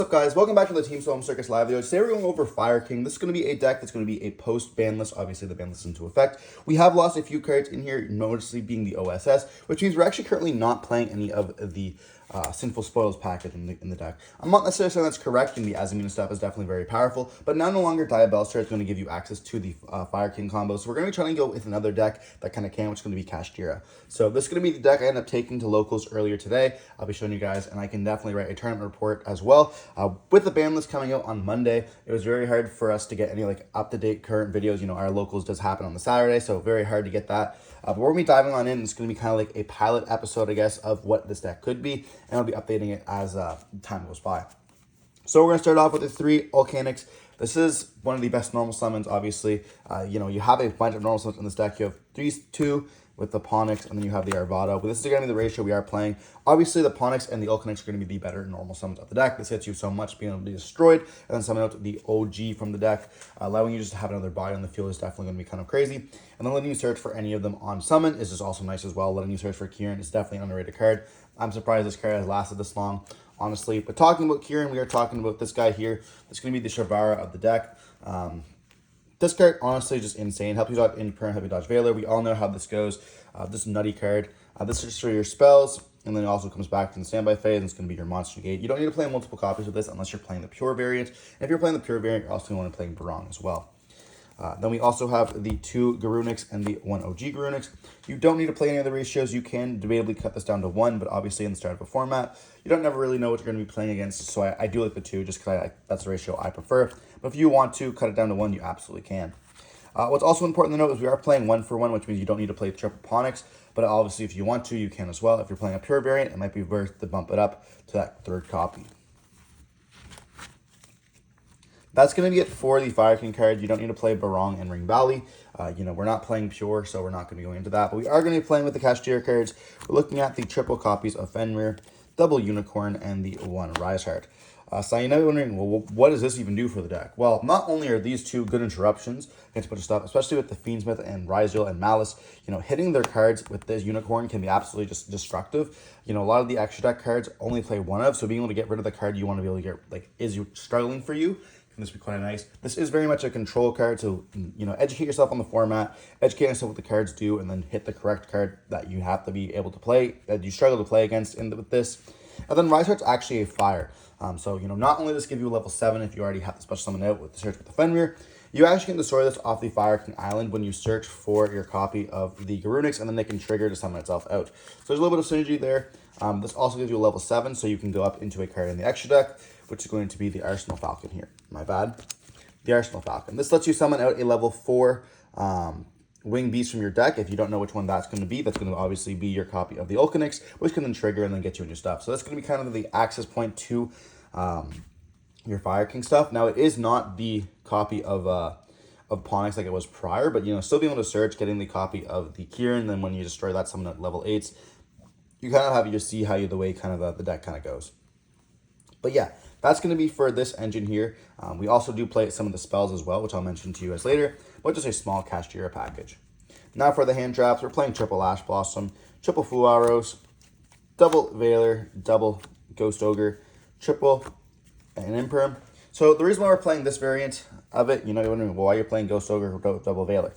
What's up, guys? Welcome back to the Team Home Circus live video. Today we're going over Fire King. This is going to be a deck that's going to be a post-ban list. Obviously, the ban list is into effect. We have lost a few cards in here, mostly being the OSS, which means we're actually currently not playing any of the Sinful Spoils packet in the deck. I'm not necessarily saying that's correct, and the Azamina stuff is definitely very powerful, but now no longer Diabellstar is going to give you access to the Fire King combo, so we're going to be trying to go with another deck that kind of can, which is going to be Kashtira. So this is going to be the deck I ended up taking to locals earlier today. I'll be showing you guys, and I can definitely write a tournament report as well. With the ban list coming out on Monday, it was very hard for us to get any like up-to-date current videos. You know, our locals does happen on the Saturday, so very hard to get that. But we're going to be diving on in. It's going to be kind of like a pilot episode, I guess, of what this deck could be, and I'll be updating it as time goes by. So we're going to start off with the 3 Volcanics. This is one of the best normal summons, obviously. You know, you have a bunch of normal summons in this deck. You have 2 with the Ponix, and then you have the Arvado. But this is going to be the ratio we are playing. Obviously, the Ponix and the Volcanics are going to be the better normal summons of the deck. This hits you so much being able to be destroyed, and then summon out the OG from the deck. Allowing you just to have another body on the field is definitely going to be kind of crazy. And then letting you search for any of them on summon is just also nice as well. Letting you search for Kieran is definitely an underrated card. I'm surprised this card has lasted this long, honestly. But talking about Kieran, we are talking about this guy here. This is going to be the Shavara of the deck. This card, honestly, is just insane. Help you dodge Imperm, help you dodge Veiler. We all know how this goes. This nutty card. This is for your spells, and then it also comes back to the standby phase, and it's going to be your monster gate. You don't need to play multiple copies of this unless you're playing the pure variant. And if you're playing the pure variant, you're also going to want to play Barong as well. Then we also have the 2 Garunix and the 1 OG Garunix. You don't need to play any of the ratios. You can debatably cut this down to 1, but obviously in the start of a format, you don't never really know what you're going to be playing against. So I do like the 2 just because that's the ratio I prefer. But if you want to cut it down to 1, you absolutely can. What's also important to note is we are playing 1-for-1, which means you don't need to play triple Ponix. But obviously, if you want to, you can as well. If you're playing a pure variant, it might be worth to bump it up to that 3rd copy. That's going to be it for the Fire King card. You don't need to play Barong and Ring Valley. You know, we're not playing pure, so we're not going to be going into that. But we are going to be playing with the Kashtira cards. We're looking at the triple copies of Fenrir, double Unicorn, and the 1 Rise Heart. So you might be wondering, well, what does this even do for the deck? Well, not only are these 2 good interruptions against a bunch of stuff, especially with the Fiendsmith and Rizal and Malice, you know, hitting their cards with this Unicorn can be absolutely just destructive. You know, a lot of the extra deck cards only play 1 of, so being able to get rid of the card you want to be able to get, like, is you struggling for you, can this be quite nice. This is very much a control card, so, you know, educate yourself on the format, educate yourself what the cards do, and then hit the correct card that you have to be able to play, that you struggle to play against with this. And then Rise Heart's actually a fire. So, you know, not only does this give you a level 7 if you already have the special summon out with the search with the Fenrir, you actually can destroy this off the Fire King Island when you search for your copy of the Garunix, and then they can trigger to summon itself out. So there's a little bit of synergy there. This also gives you a level 7, so you can go up into a card in the extra deck, which is going to be the Arsenal Falcon here. My bad. The Arsenal Falcon. This lets you summon out a level 4 Wing Beast from your deck. If you don't know which one that's going to be, that's going to obviously be your copy of the Volcanics, which can then trigger and then get you in your stuff. So that's going to be kind of the access point to your Fire King stuff. Now, it is not the copy of Ponix like it was prior, but, you know, still being able to search, getting the copy of the Kieran, then when you destroy that summon at level 8s, you kind of have to see how the way kind of the deck kind of goes. But yeah, that's going to be for this engine here. We also do play some of the spells as well, which I'll mention to you guys later, but just a small Kashtira package. Now for the hand traps, we're playing triple Ash Blossom, triple Fuaros, double Veiler, double Ghost Ogre, triple and Imperm. So the reason why we're playing this variant of it, you know, you're wondering, well, why you're playing Ghost Ogre or double Veiler.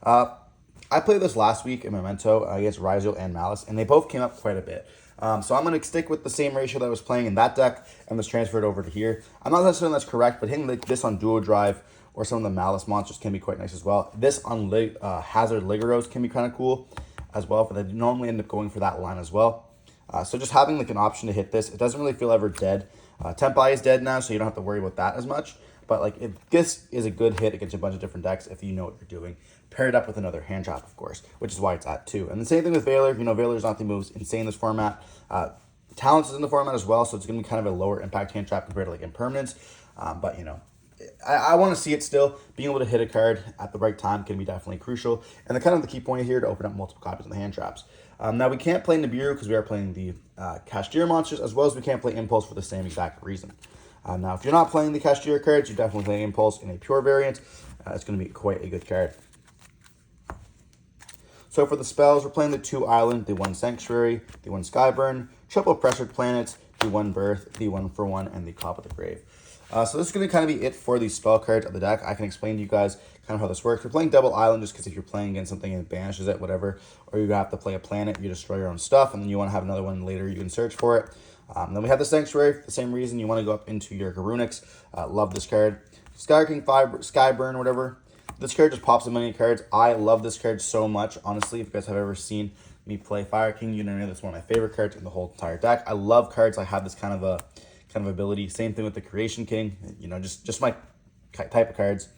I played this last week in Memento against Rizal and Malice, and they both came up quite a bit. So I'm going to stick with the same ratio that I was playing in that deck and just transfer it over to here. I'm not necessarily that's correct, but hitting this on Duo Drive or some of the Malice monsters can be quite nice as well. This on Hazard Ligaros can be kind of cool as well, but they normally end up going for that line as well. So just having like an option to hit this, it doesn't really feel ever dead. Tempai is dead now, so you don't have to worry about that as much. But like this is a good hit against a bunch of different decks if you know what you're doing. Paired up with another hand trap, of course, which is why it's at 2. And the same thing with Veiler. You know, Veiler's not the most insane in this format. Talents is in the format as well, so it's going to be kind of a lower impact hand trap compared to like Impermanence. But, you know, I want to see it still. Being able to hit a card at the right time can be definitely crucial. And the kind of the key point here to open up multiple copies of the hand traps. Now, we can't play Nibiru because we are playing the Kashtira monsters, as well as we can't play Impulse for the same exact reason. Now, if you're not playing the Kashtira cards, you're definitely playing Impulse in a pure variant. It's going to be quite a good card. So for the spells, we're playing the 2 Island, the 1 Sanctuary, the 1 Skyburn, triple Pressured Planets, the 1 Birth, the 1-for-1, and the Cop of the Grave. So this is going to kind of be it for the spell cards of the deck. I can explain to you guys kind of how this works. We're playing Double Island just because if you're playing against something and it banishes it, whatever, or you have to play a planet, you destroy your own stuff, and then you want to have another one later, you can search for it. Then we have the Sanctuary for the same reason. You want to go up into your Garunix. Love this card. Sky King 5, Skyburn, whatever. This card just pops in many cards. I love this card so much, honestly. If you guys have ever seen me play Fire King, you know that's one of my favorite cards in the whole entire deck. I love cards. I have this kind of ability. Same thing with the Creation King. You know, just my type of cards.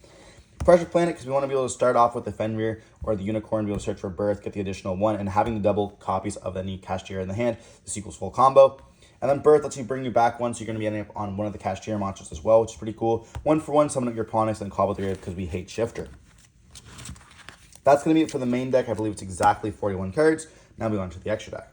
Pressure Planet, because we want to be able to start off with the Fenrir or the Unicorn, be able to search for Birth, get the additional 1, and having the double copies of any Kashtira in the hand. This equals full combo. And then Birth lets you bring you back 1, so you're going to be ending up on one of the Kashtira monsters as well, which is pretty cool. 1-for-1, summon up your Ponix, and Cobble the Grave because we hate Shifter. That's going to be it for the main deck. I believe it's exactly 41 cards. Now we go on to the extra deck.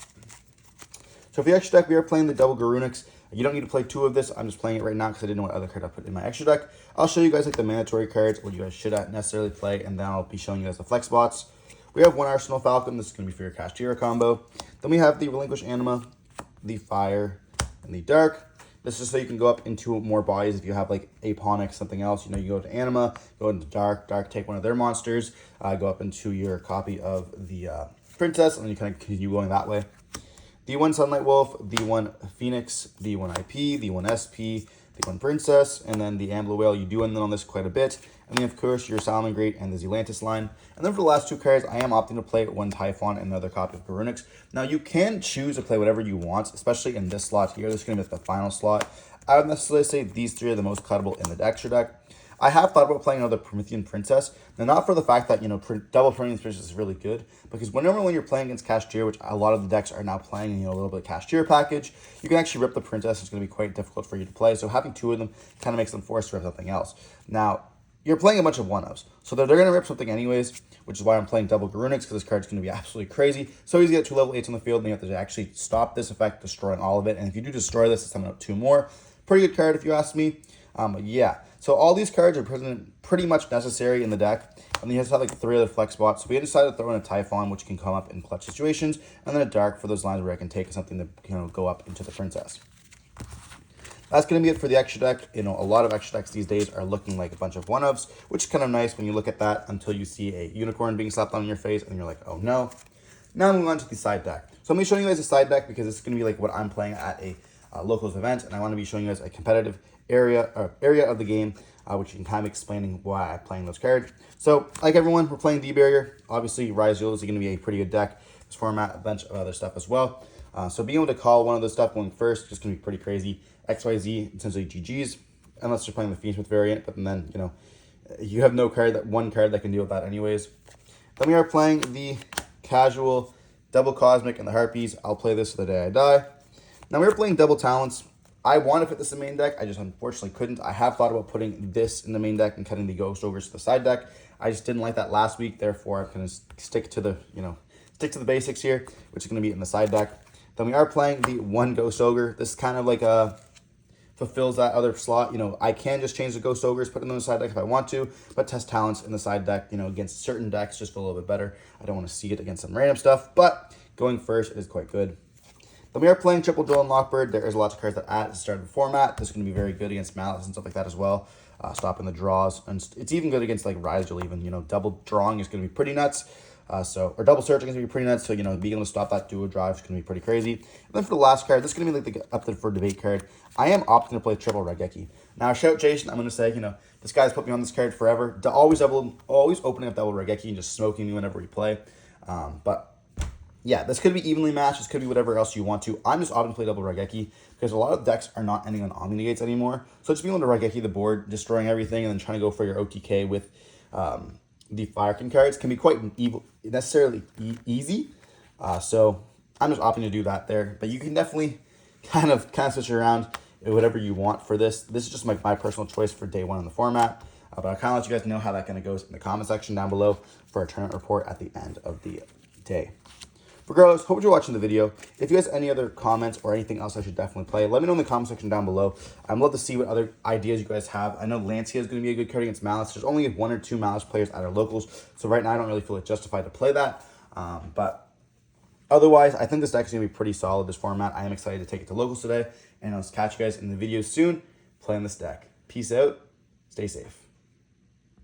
So for the extra deck, we are playing the double Garunix. You don't need to play 2 of this. I'm just playing it right now because I didn't know what other card I put in my extra deck. I'll show you guys like the mandatory cards, what you guys should necessarily play, and then I'll be showing you guys the flex spots. We have 1 Arsenal Falcon. This is going to be for your Kashtira combo. Then we have the Relinquish Anima, the Fire, and the Dark. This is so you can go up into more bodies if you have like a Ponix, something else. You know, you go to Anima, go into Dark, take one of their monsters, go up into your copy of the Princess, and then you kind of continue going that way. The 1 Sunlight Wolf, the 1 Phoenix, the 1 IP, the 1 SP, the 1 Princess, and then the Ambler Whale. You do end on this quite a bit. And then, of course, your Salmon Great and the Zealantis line. And then for the last 2 cards, I am opting to play 1 Typhon and another copy of Garunix. Now, you can choose to play whatever you want, especially in this slot here. This is going to be the final slot. I would necessarily say these 3 are the most cuttable in the extra deck. I have thought about playing another Promethean Princess. Now, not for the fact that, you know, double Promethean Princess is really good, because whenever when you're playing against Kashtira, which a lot of the decks are now playing, you know, a little bit of Kashtira package, you can actually rip the Princess. It's going to be quite difficult for you to play. So having 2 of them kind of makes them forced to rip something else. Now, you're playing a bunch of 1-ofs, so they're going to rip something anyways, which is why I'm playing double Garunix, because this card's going to be absolutely crazy. So easy to get 2 level 8s on the field, and you have to actually stop this effect, destroying all of it. And if you do destroy this, it's coming up 2 more. Pretty good card if you ask me. Yeah, so all these cards are pretty much necessary in the deck, and then you just have like 3 other flex spots. So we decided to throw in a Typhon, which can come up in clutch situations, and then a Dark for those lines where I can take something to, you know, go up into the Princess. That's going to be it for the extra deck. You know, a lot of extra decks these days are looking like a bunch of 1-ofs, which is kind of nice when you look at that until you see a Unicorn being slapped on your face, and you're like, oh no. Now moving on to the side deck. So I'm going to be showing you guys a side deck because it's going to be like what I'm playing at a locals event, and I want to be showing you guys a competitive area of the game, which you can kind of explaining why I'm playing those cards. So, like everyone, we're playing D-Barrier. Obviously, Rise Yule is going to be a pretty good deck. This format, a bunch of other stuff as well. So being able to call one of those stuff going first is just going to be pretty crazy. XYZ, essentially GG's, unless you're playing the Phoenix variant, but then, you know, you have no card, one card that can deal with that anyways. Then we are playing the casual double Cosmic and the Harpies. I'll play this the day I die. Now we're playing double Talents. I want to fit this in the main deck. I just unfortunately couldn't. I have thought about putting this in the main deck and cutting the Ghost Ogres to the side deck. I just didn't like that last week. Therefore, I'm going to stick to the basics here, which is going to be in the side deck. Then we are playing the 1 Ghost Ogre. This is kind of like fulfills that other slot. You know, I can just change the Ghost Ogres, put them in the side deck if I want to, but test Talents in the side deck, you know, against certain decks just a little bit better. I don't want to see it against some random stuff, but going first, it is quite good. Then we are playing Triple Duel and Lockbird. There is lots of cards that at the start of the format. This is going to be very good against Malice and stuff like that as well. Stopping the draws. And it's even good against like Rise Duel even. You know, double drawing is going to be pretty nuts. Or double searching is going to be pretty nuts. So, you know, being able to stop that duo drive is going to be pretty crazy. And then for the last card, this is going to be like the up there for debate card. I am opting to play Triple Regeki. Now, shout Jason, I'm going to say, you know, this guy's put me on this card forever. Always opening up double Regeki and just smoking me whenever we play. But yeah, this could be evenly matched. This could be whatever else you want to. I'm just opting to play double Regeki because a lot of decks are not ending on Omni Negates anymore. So just being able to Regeki the board, destroying everything, and then trying to go for your OTK with the Fire King cards can be quite necessarily easy. So I'm just opting to do that there. But you can definitely kind of switch around whatever you want for this. This is just my personal choice for day 1 in the format. But I'll kind of let you guys know how that kind of goes in the comment section down below for a tournament report at the end of the day. Regardless, hope you're watching the video. If you guys have any other comments or anything else I should definitely play, let me know in the comment section down below. I'd love to see what other ideas you guys have. I know Lancia is going to be a good card against Malice. There's only 1 or 2 Malice players at our locals, so right now I don't really feel it justified to play that. But Otherwise, I think this deck is going to be pretty solid, this format. I am excited to take it to locals today, and I'll catch you guys in the video soon playing this deck. Peace out. Stay safe.